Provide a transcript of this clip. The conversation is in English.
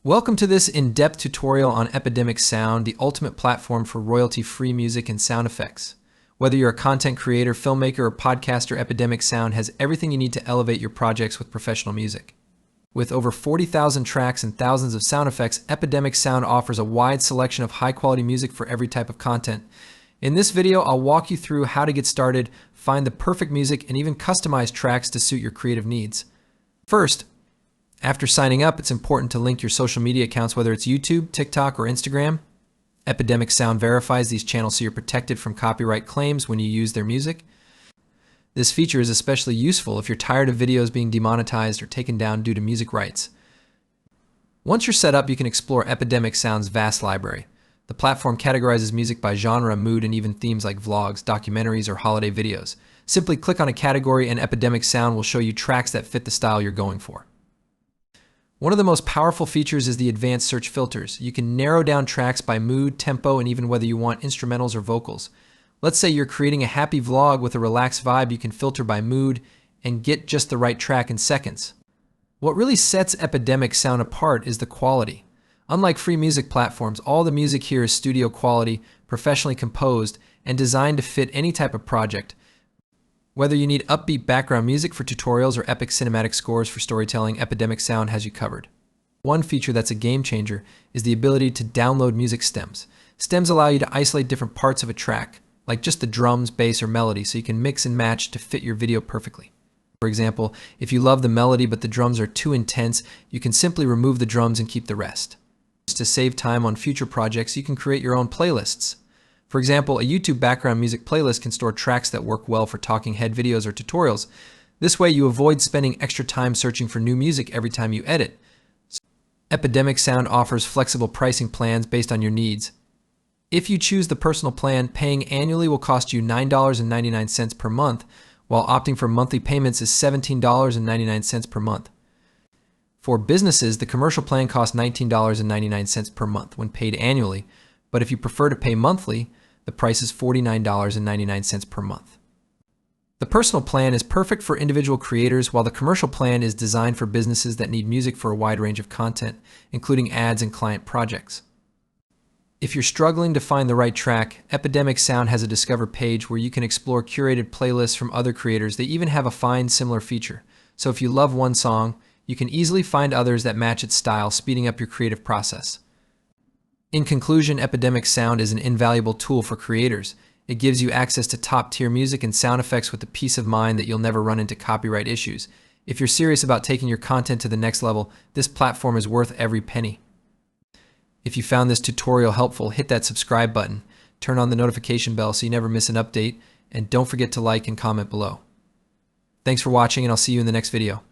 Welcome to this in-depth tutorial on Epidemic Sound, the ultimate platform for royalty-free music and sound effects. Whether you're a content creator, filmmaker, or podcaster, Epidemic Sound has everything you need to elevate your projects with professional music. With over 40,000 tracks and thousands of sound effects, Epidemic Sound offers a wide selection of high-quality music for every type of content. In this video, I'll walk you through how to get started, find the perfect music, and even customize tracks to suit your creative needs. First, after signing up, it's important to link your social media accounts, whether it's YouTube, TikTok, or Instagram. Epidemic Sound verifies these channels so you're protected from copyright claims when you use their music. This feature is especially useful if you're tired of videos being demonetized or taken down due to music rights. Once you're set up, you can explore Epidemic Sound's vast library. The platform categorizes music by genre, mood, and even themes like vlogs, documentaries, or holiday videos. Simply click on a category and Epidemic Sound will show you tracks that fit the style you're going for. One of the most powerful features is the advanced search filters. You can narrow down tracks by mood, tempo, and even whether you want instrumentals or vocals. Let's say you're creating a happy vlog with a relaxed vibe, you can filter by mood and get just the right track in seconds. What really sets Epidemic Sound apart is the quality. Unlike free music platforms, all the music here is studio quality, professionally composed, and designed to fit any type of project. Whether you need upbeat background music for tutorials or epic cinematic scores for storytelling, Epidemic Sound has you covered. One feature that's a game changer is the ability to download music stems. Stems allow you to isolate different parts of a track, like just the drums, bass, or melody, so you can mix and match to fit your video perfectly. For example, if you love the melody but the drums are too intense, you can simply remove the drums and keep the rest. To save time on future projects, you can create your own playlists. For example, a YouTube background music playlist can store tracks that work well for talking head videos or tutorials. This way you avoid spending extra time searching for new music every time you edit. Epidemic Sound offers flexible pricing plans based on your needs. If you choose the personal plan, paying annually will cost you $9.99 per month, while opting for monthly payments is $17.99 per month. For businesses, the commercial plan costs $19.99 per month when paid annually, but if you prefer to pay monthly, the price is $49.99 per month. The personal plan is perfect for individual creators, while the commercial plan is designed for businesses that need music for a wide range of content, including ads and client projects. If you're struggling to find the right track, Epidemic Sound has a Discover page where you can explore curated playlists from other creators. They even have a Find Similar feature. So if you love one song, you can easily find others that match its style, speeding up your creative process. In conclusion, Epidemic Sound is an invaluable tool for creators. It gives you access to top-tier music and sound effects with the peace of mind that you'll never run into copyright issues. If you're serious about taking your content to the next level, this platform is worth every penny. If you found this tutorial helpful, hit that subscribe button, turn on the notification bell so you never miss an update, and don't forget to like and comment below. Thanks for watching, and I'll see you in the next video.